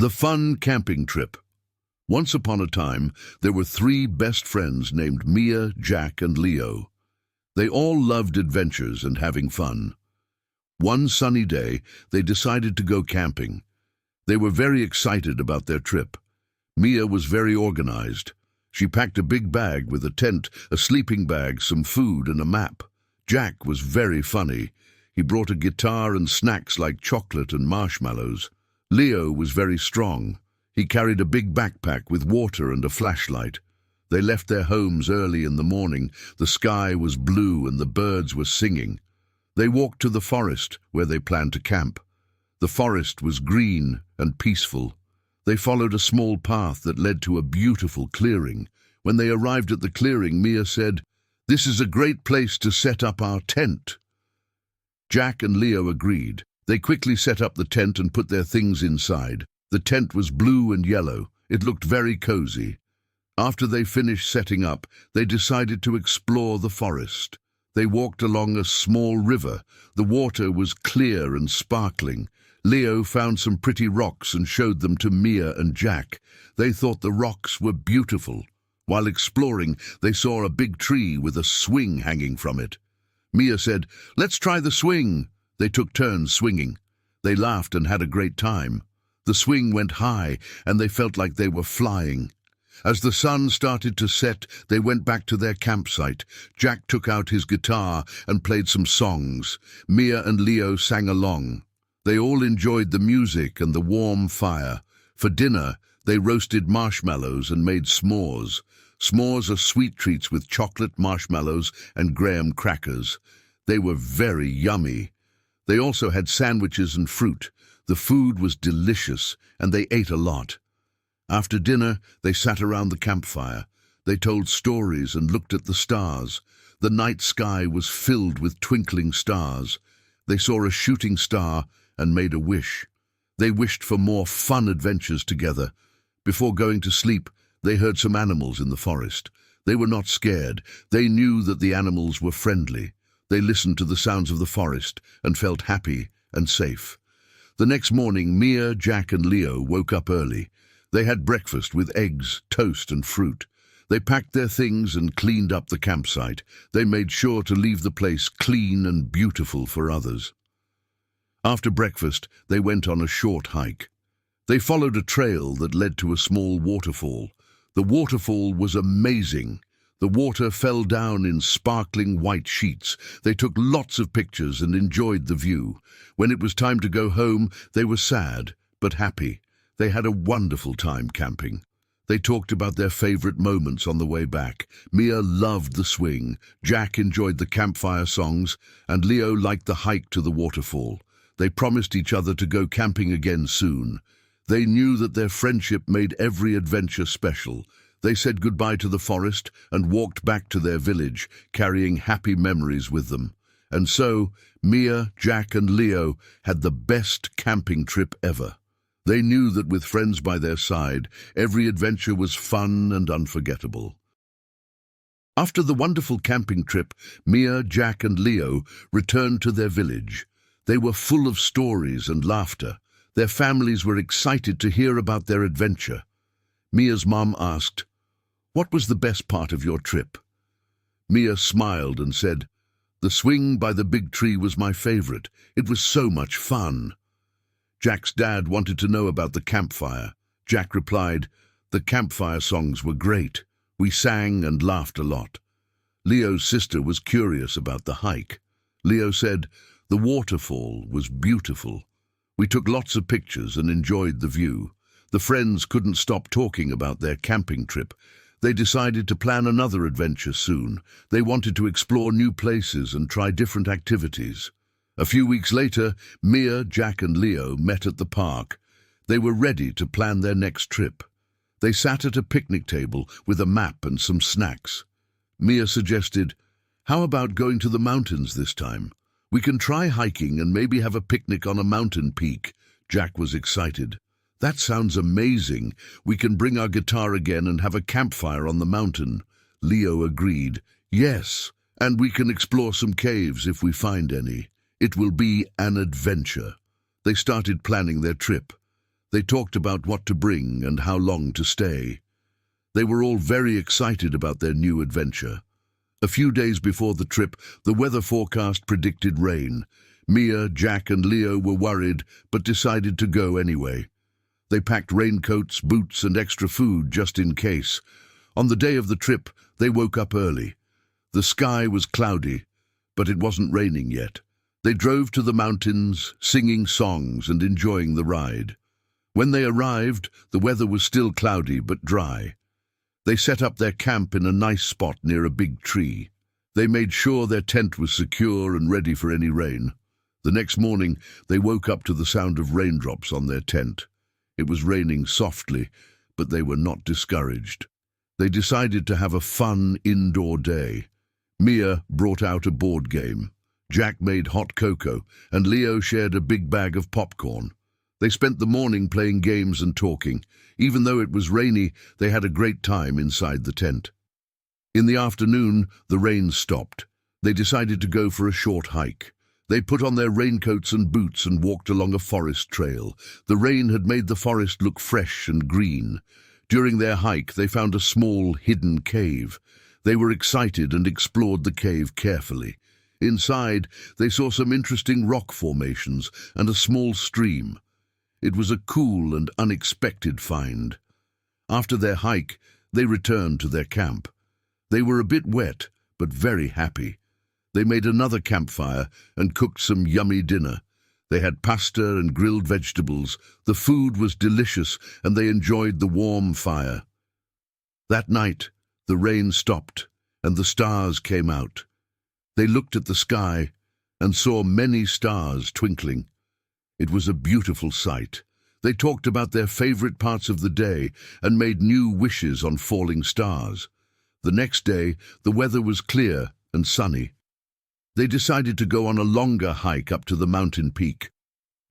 The Fun Camping Trip. Once upon a time, there were three best friends named Mia, Jack, and Leo. They all loved adventures and having fun. One sunny day, they decided to go camping. They were very excited about their trip. Mia was very organized. She packed a big bag with a tent, a sleeping bag, some food, and a map. Jack was very funny. He brought a guitar and snacks like chocolate and marshmallows. Leo was very strong. He carried a big backpack with water and a flashlight. They left their homes early in the morning. The sky was blue and the birds were singing. They walked to the forest where they planned to camp. The forest was green and peaceful. They followed a small path that led to a beautiful clearing. When they arrived at the clearing, Mia said, "This is a great place to set up our tent." Jack and Leo agreed. They quickly set up the tent and put their things inside. The tent was blue and yellow. It looked very cozy. After they finished setting up, they decided to explore the forest. They walked along a small river. The water was clear and sparkling. Leo found some pretty rocks and showed them to Mia and Jack. They thought the rocks were beautiful. While exploring, they saw a big tree with a swing hanging from it. Mia said, "Let's try the swing." They took turns swinging. They laughed and had a great time. The swing went high, and they felt like they were flying. As the sun started to set, they went back to their campsite. Jack took out his guitar and played some songs. Mia and Leo sang along. They all enjoyed the music and the warm fire. For dinner, they roasted marshmallows and made s'mores. S'mores are sweet treats with chocolate, marshmallows, and graham crackers. They were very yummy. They also had sandwiches and fruit. The food was delicious, and they ate a lot. After dinner, they sat around the campfire. They told stories and looked at the stars. The night sky was filled with twinkling stars. They saw a shooting star and made a wish. They wished for more fun adventures together. Before going to sleep, they heard some animals in the forest. They were not scared. They knew that the animals were friendly. They listened to the sounds of the forest and felt happy and safe. The next morning, Mia, Jack, and Leo woke up early. They had breakfast with eggs, toast, and fruit. They packed their things and cleaned up the campsite. They made sure to leave the place clean and beautiful for others. After breakfast, they went on a short hike. They followed a trail that led to a small waterfall. The waterfall was amazing. The water fell down in sparkling white sheets. They took lots of pictures and enjoyed the view. When it was time to go home, they were sad but happy. They had a wonderful time camping. They talked about their favorite moments on the way back. Mia loved the swing, Jack enjoyed the campfire songs, and Leo liked the hike to the waterfall. They promised each other to go camping again soon. They knew that their friendship made every adventure special. They said goodbye to the forest and walked back to their village, carrying happy memories with them. And so, Mia, Jack, and Leo had the best camping trip ever. They knew that with friends by their side, every adventure was fun and unforgettable. After the wonderful camping trip, Mia, Jack, and Leo returned to their village. They were full of stories and laughter. Their families were excited to hear about their adventure. Mia's mom asked, "What was the best part of your trip?" Mia smiled and said, "The swing by the big tree was my favorite. It was so much fun." Jack's dad wanted to know about the campfire. Jack replied, "The campfire songs were great. We sang and laughed a lot." Leo's sister was curious about the hike. Leo said, "The waterfall was beautiful. We took lots of pictures and enjoyed the view." The friends couldn't stop talking about their camping trip. They decided to plan another adventure soon. They wanted to explore new places and try different activities. A few weeks later, Mia, Jack, and Leo met at the park. They were ready to plan their next trip. They sat at a picnic table with a map and some snacks. Mia suggested, "How about going to the mountains this time? We can try hiking and maybe have a picnic on a mountain peak." Jack was excited. "That sounds amazing. We can bring our guitar again and have a campfire on the mountain." Leo agreed. "Yes, and we can explore some caves if we find any. It will be an adventure." They started planning their trip. They talked about what to bring and how long to stay. They were all very excited about their new adventure. A few days before the trip, the weather forecast predicted rain. Mia, Jack, and Leo were worried, but decided to go anyway. They packed raincoats, boots, and extra food just in case. On the day of the trip, they woke up early. The sky was cloudy, but it wasn't raining yet. They drove to the mountains, singing songs and enjoying the ride. When they arrived, the weather was still cloudy but dry. They set up their camp in a nice spot near a big tree. They made sure their tent was secure and ready for any rain. The next morning, they woke up to the sound of raindrops on their tent. It was raining softly, but they were not discouraged. They decided to have a fun indoor day. Mia brought out a board game. Jack made hot cocoa, and Leo shared a big bag of popcorn. They spent the morning playing games and talking. Even though it was rainy, they had a great time inside the tent. In the afternoon, the rain stopped. They decided to go for a short hike. They put on their raincoats and boots and walked along a forest trail. The rain had made the forest look fresh and green. During their hike, they found a small, hidden cave. They were excited and explored the cave carefully. Inside, they saw some interesting rock formations and a small stream. It was a cool and unexpected find. After their hike, they returned to their camp. They were a bit wet, but very happy. They made another campfire and cooked some yummy dinner. They had pasta and grilled vegetables. The food was delicious, and they enjoyed the warm fire. That night, the rain stopped, and the stars came out. They looked at the sky and saw many stars twinkling. It was a beautiful sight. They talked about their favorite parts of the day and made new wishes on falling stars. The next day, the weather was clear and sunny. They decided to go on a longer hike up to the mountain peak.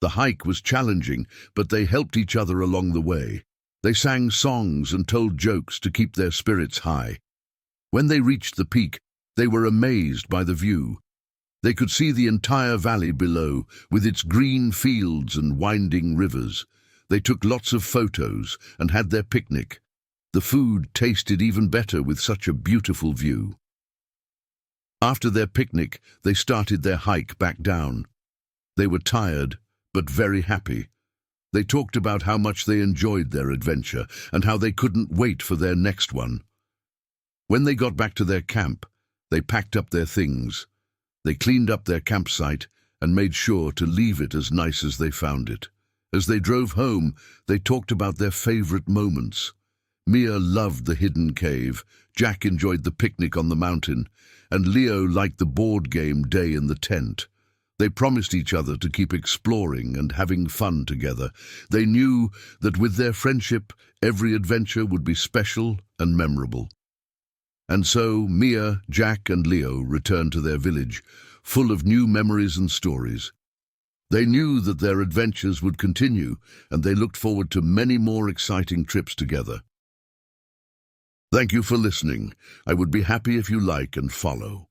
The hike was challenging, but they helped each other along the way. They sang songs and told jokes to keep their spirits high. When they reached the peak, they were amazed by the view. They could see the entire valley below, with its green fields and winding rivers. They took lots of photos and had their picnic. The food tasted even better with such a beautiful view. After their picnic, they started their hike back down. They were tired, but very happy. They talked about how much they enjoyed their adventure and how they couldn't wait for their next one. When they got back to their camp, they packed up their things. They cleaned up their campsite and made sure to leave it as nice as they found it. As they drove home, they talked about their favorite moments. Mia loved the hidden cave, Jack enjoyed the picnic on the mountain, and Leo liked the board game day in the tent. They promised each other to keep exploring and having fun together. They knew that with their friendship, every adventure would be special and memorable. And so Mia, Jack, and Leo returned to their village, full of new memories and stories. They knew that their adventures would continue, and they looked forward to many more exciting trips together. Thank you for listening. I would be happy if you like and follow.